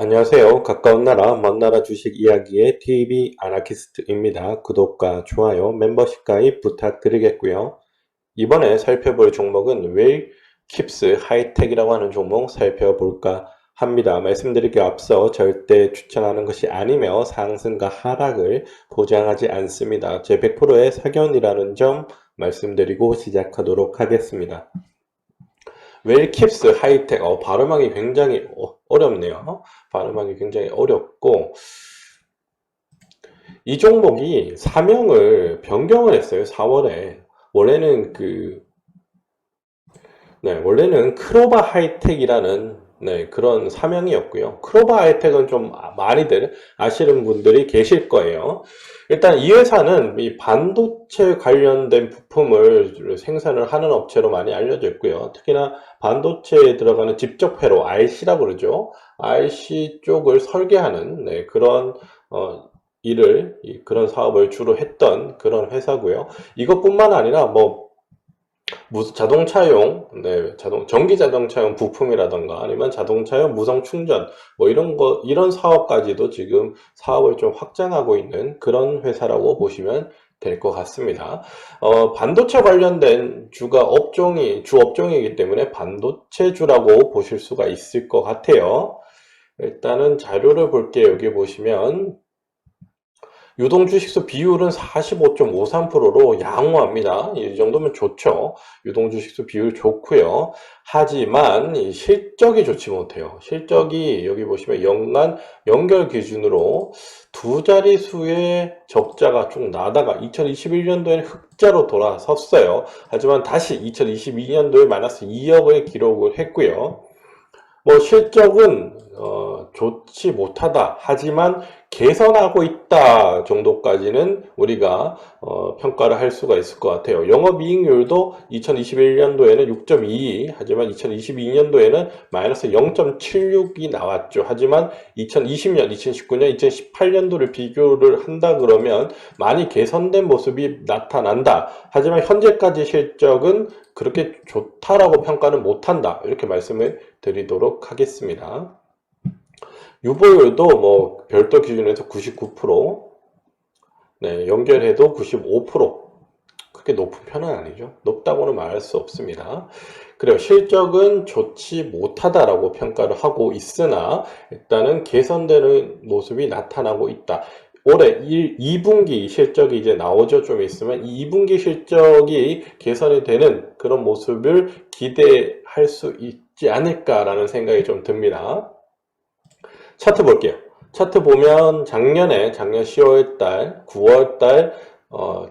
안녕하세요. 가까운 나라, 먼 나라 주식 이야기의 TV 아나키스트입니다. 구독과 좋아요, 멤버십 가입 부탁드리겠고요. 이번에 살펴볼 종목은 웰 킵스 하이텍이라고 하는 종목 살펴볼까 합니다. 말씀드리기 앞서 절대 추천하는 것이 아니며 상승과 하락을 보장하지 않습니다. 제 100%의 사견이라는 점 말씀드리고 시작하도록 하겠습니다. 웰킵스 하이텍, 발음하기 굉장히 어렵네요. 발음하기 굉장히 어렵고, 이 종목이 사명을 변경을 했어요. 4월에. 원래는 원래는 크로바 하이텍이라는 그런 사명이었고요. 크로바 하이텍은 좀 많이들 아시는 분들이 계실 거예요. 일단 이 회사는 이 반도체 관련된 부품을 생산을 하는 업체로 많이 알려져 있고요. 특히나 반도체에 들어가는 집적회로 IC라고 그러죠. IC 쪽을 설계하는 그런 그런 사업을 주로 했던 그런 회사고요. 이것뿐만 아니라 무슨 자동차용, 전기 자동차용 부품이라던가 아니면 자동차용 무선 충전, 이런 사업까지도 지금 사업을 좀 확장하고 있는 그런 회사라고 보시면 될 것 같습니다. 반도체 관련된 주 업종이기 때문에 반도체주라고 보실 수가 있을 것 같아요. 일단은 자료를 볼게요. 여기 보시면 유동주식수 비율은 45.53%로 양호합니다. 이 정도면 좋죠. 유동주식수 비율 좋고요. 하지만 이 실적이 좋지 못해요. 실적이 여기 보시면 연간 연결 기준으로 두 자릿수의 적자가 쭉 나다가 2021년도에는 흑자로 돌아섰어요. 하지만 다시 2022년도에 마이너스 2억을 기록을 했고요. 실적은 좋지 못하다. 하지만 개선하고 있다 정도까지는 우리가 평가를 할 수가 있을 것 같아요. 영업이익률도 2021년도에는 6.22, 하지만 2022년도에는 마이너스 0.76이 나왔죠. 하지만 2020년, 2019년, 2018년도를 비교를 한다 그러면 많이 개선된 모습이 나타난다. 하지만 현재까지 실적은 그렇게 좋다라고 평가는 못한다. 이렇게 말씀을 드리도록 하겠습니다. 유보율도 별도 기준에서 99%, 연결해도 95%, 그렇게 높은 편은 아니죠. 높다고는 말할 수 없습니다. 그래요. 실적은 좋지 못하다라고 평가를 하고 있으나 일단은 개선되는 모습이 나타나고 있다. 올해 2분기 실적이 이제 나오죠. 좀 있으면 2분기 실적이 개선이 되는 그런 모습을 기대할 수 있지 않을까라는 생각이 좀 듭니다. 차트 볼게요. 차트 보면 작년 10월달, 9월달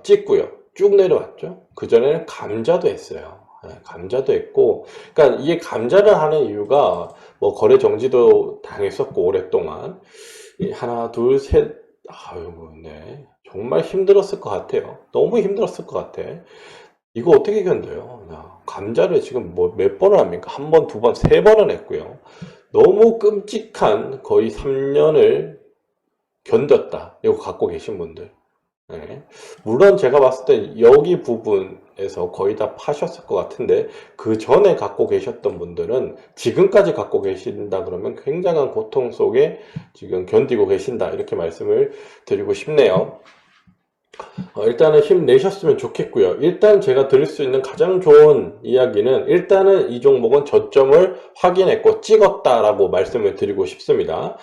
찍고요. 쭉 내려왔죠. 그전에는 감자도 했어요. 감자도 했고, 그러니까 이게 감자를 하는 이유가 거래 정지도 당했었고 오랫동안 하나, 둘, 셋, 정말 힘들었을 것 같아요. 너무 힘들었을 것 같아. 이거 어떻게 견뎌요? 감자를 지금 몇 번을 합니까? 한 번, 두 번, 세 번은 했고요. 너무 끔찍한 거의 3년을 견뎠다. 이거 갖고 계신 분들. 네. 물론 제가 봤을 때 여기 부분에서 거의 다 파셨을 것 같은데 그 전에 갖고 계셨던 분들은 지금까지 갖고 계신다 그러면 굉장한 고통 속에 지금 견디고 계신다. 이렇게 말씀을 드리고 싶네요. 일단은 힘내셨으면 좋겠고요. 일단 제가 드릴 수 있는 가장 좋은 이야기는 일단은 이 종목은 저점을 확인했고 찍었다라고 말씀을 드리고 싶습니다.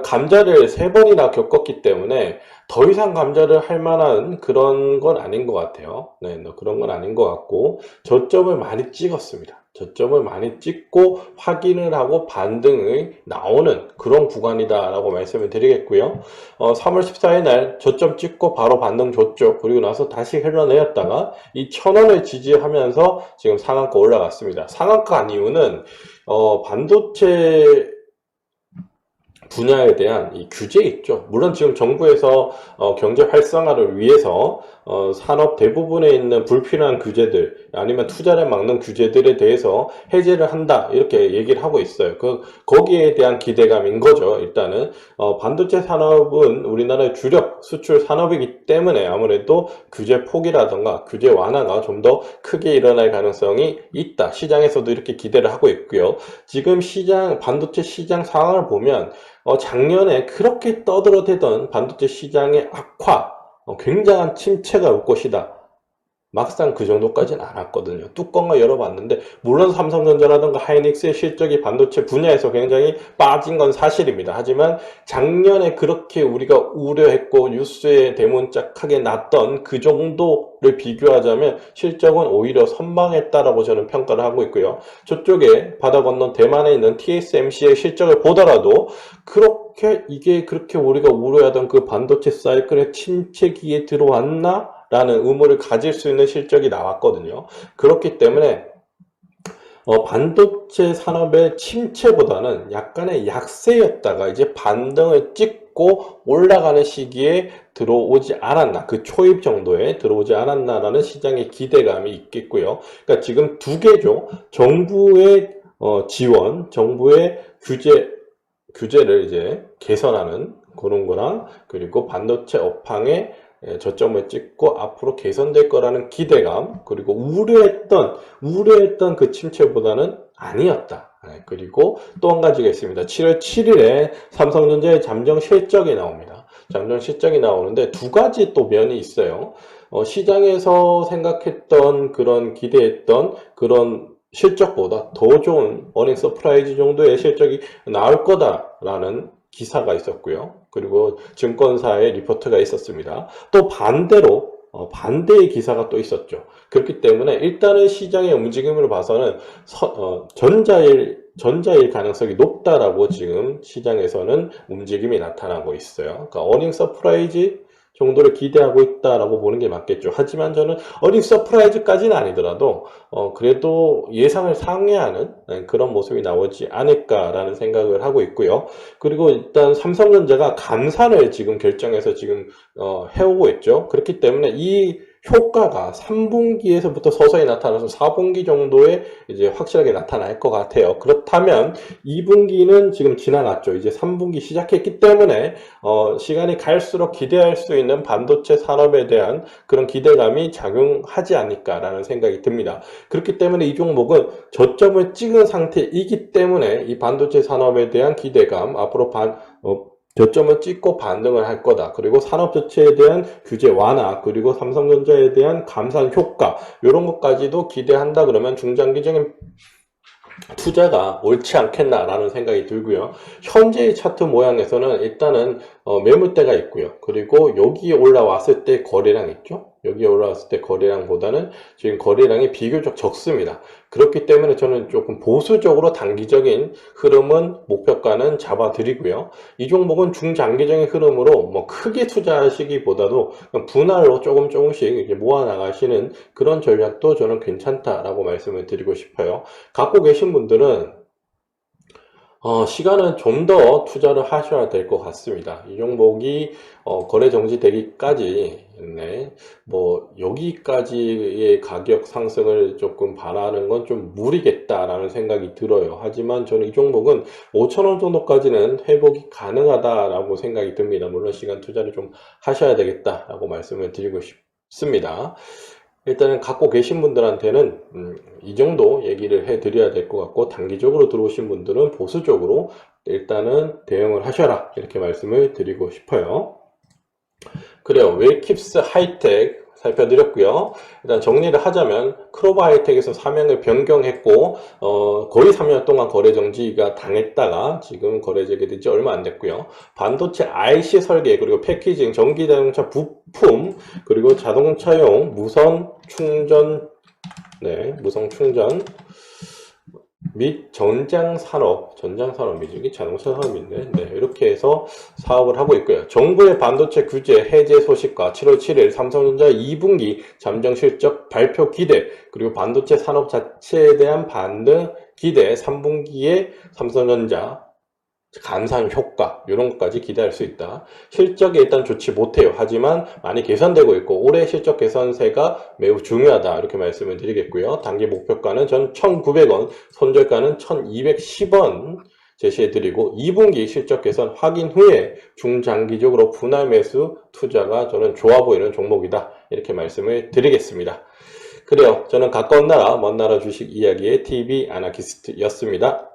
감자를 3번이나 겪었기 때문에 더 이상 감자를 할 만한 그런 건 아닌 것 같아요. 그런 건 아닌 것 같고 저점을 많이 찍었습니다. 저점을 많이 찍고 확인을 하고 반등이 나오는 그런 구간이다라고 말씀을 드리겠고요. 3월 14일 날 저점 찍고 바로 반등 줬죠. 그리고 나서 다시 흘러내렸다가 이 1000원을 지지하면서 지금 상한가 올라갔습니다. 상한가 한 이유는 반도체 분야에 대한 이 규제 있죠. 물론 지금 정부에서 경제 활성화를 위해서 산업 대부분에 있는 불필요한 규제들 아니면 투자를 막는 규제들에 대해서 해제를 한다 이렇게 얘기를 하고 있어요. 거기에 대한 기대감인 거죠. 일단은 반도체 산업은 우리나라의 주력 수출 산업이기 때문에 아무래도 규제 폭이라던가 규제 완화가 좀 더 크게 일어날 가능성이 있다. 시장에서도 이렇게 기대를 하고 있고요. 지금 반도체 시장 상황을 보면 작년에 그렇게 떠들어대던 반도체 시장의 악화, 굉장한 침체가 올 것이다. 막상 그 정도까지는 않았거든요. 뚜껑을 열어봤는데 물론 삼성전자라든가 하이닉스의 실적이 반도체 분야에서 굉장히 빠진 건 사실입니다. 하지만 작년에 그렇게 우리가 우려했고 뉴스에 대문짝하게 났던 그 정도를 비교하자면 실적은 오히려 선방했다라고 저는 평가를 하고 있고요. 저쪽에 바다 건너 대만에 있는 TSMC의 실적을 보더라도 이게 그렇게 우리가 우려하던 그 반도체 사이클의 침체기에 들어왔나? 라는 의문을 가질 수 있는 실적이 나왔거든요. 그렇기 때문에 반도체 산업의 침체보다는 약간의 약세였다가 이제 반등을 찍고 올라가는 시기에 들어오지 않았나, 그 초입 정도에 들어오지 않았나라는 시장의 기대감이 있겠고요. 그러니까 지금 두 개죠. 정부의 지원, 정부의 규제를 이제 개선하는 그런 거랑 그리고 반도체 업황의 저점을 찍고 앞으로 개선될 거라는 기대감, 그리고 우려했던 그 침체보다는 아니었다. 그리고 또 한 가지가 있습니다. 7월 7일에 삼성전자의 잠정 실적이 나옵니다. 잠정 실적이 나오는데 두 가지 또 면이 있어요. 시장에서 생각했던 기대했던 그런 실적보다 더 좋은 어닝 서프라이즈 정도의 실적이 나올 거다라는 기사가 있었고요. 그리고 증권사의 리포트가 있었습니다. 또 반대로 반대의 기사가 또 있었죠. 그렇기 때문에 일단은 시장의 움직임을 봐서는 전자일 가능성이 높다라고 지금 시장에서는 움직임이 나타나고 있어요. 그러니까 어닝 서프라이즈 정도를 기대하고 있다라고 보는 게 맞겠죠. 하지만 저는 어닝 서프라이즈까지는 아니더라도 그래도 예상을 상회하는 그런 모습이 나오지 않을까라는 생각을 하고 있고요. 그리고 일단 삼성전자가 감산을 지금 결정해서 지금 해오고 있죠. 그렇기 때문에 이 효과가 3분기에서부터 서서히 나타나서 4분기 정도에 이제 확실하게 나타날 것 같아요. 그렇다면 2분기는 지금 지나갔죠. 이제 3분기 시작했기 때문에 시간이 갈수록 기대할 수 있는 반도체 산업에 대한 그런 기대감이 작용하지 않을까라는 생각이 듭니다. 그렇기 때문에 이 종목은 저점을 찍은 상태이기 때문에 이 반도체 산업에 대한 기대감, 앞으로 저점을 찍고 반등을 할 거다. 그리고 산업 자체에 대한 규제 완화, 그리고 삼성전자에 대한 감산 효과, 이런 것까지도 기대한다 그러면 중장기적인 투자가 옳지 않겠나라는 생각이 들고요. 현재의 차트 모양에서는 일단은 매물대가 있고요. 그리고 여기에 올라왔을 때 거래량 있죠? 여기에 올라왔을 때 거래량보다는 지금 거래량이 비교적 적습니다. 그렇기 때문에 저는 조금 보수적으로 단기적인 흐름은 목표가는 잡아드리고요. 이 종목은 중장기적인 흐름으로 뭐 크게 투자하시기보다도 분할로 조금씩 이렇게 모아 나가시는 그런 전략도 저는 괜찮다라고 말씀을 드리고 싶어요. 갖고 계신 분들은 시간은 좀 더 투자를 하셔야 될 것 같습니다. 이 종목이 거래 정지되기까지 뭐 여기까지의 가격 상승을 조금 바라는 건 좀 무리겠다라는 생각이 들어요. 하지만 저는 이 종목은 5,000원 정도까지는 회복이 가능하다라고 생각이 듭니다. 물론 시간 투자를 좀 하셔야 되겠다라고 말씀을 드리고 싶습니다. 일단은 갖고 계신 분들한테는 이 정도 얘기를 해드려야 될 것 같고, 단기적으로 들어오신 분들은 보수적으로 일단은 대응을 하셔라, 이렇게 말씀을 드리고 싶어요. 그래요. 웰킵스 하이텍 살펴드렸고요. 일단 정리를 하자면 크로바 하이텍에서 사명을 변경했고 거의 3년 동안 거래 정지가 당했다가 지금 거래 재개된 지 얼마 안 됐고요. 반도체 IC 설계, 그리고 패키징, 전기자동차 부품, 그리고 자동차용 무선 충전 및 전장산업이죠. 이게 자동차 산업인데, 이렇게 해서 사업을 하고 있고요. 정부의 반도체 규제 해제 소식과 7월 7일 삼성전자 2분기 잠정 실적 발표 기대, 그리고 반도체 산업 자체에 대한 반등 기대, 3분기에 삼성전자 감산 효과 이런 것까지 기대할 수 있다. 실적이 일단 좋지 못해요. 하지만 많이 개선되고 있고 올해 실적 개선세가 매우 중요하다 이렇게 말씀을 드리겠고요. 단기 목표가는 전 1,900원, 손절가는 1,210원 제시해드리고 2분기 실적 개선 확인 후에 중장기적으로 분할 매수 투자가 저는 좋아 보이는 종목이다 이렇게 말씀을 드리겠습니다. 그래요. 저는 가까운 나라 먼 나라 주식 이야기의 TV 아나키스트였습니다.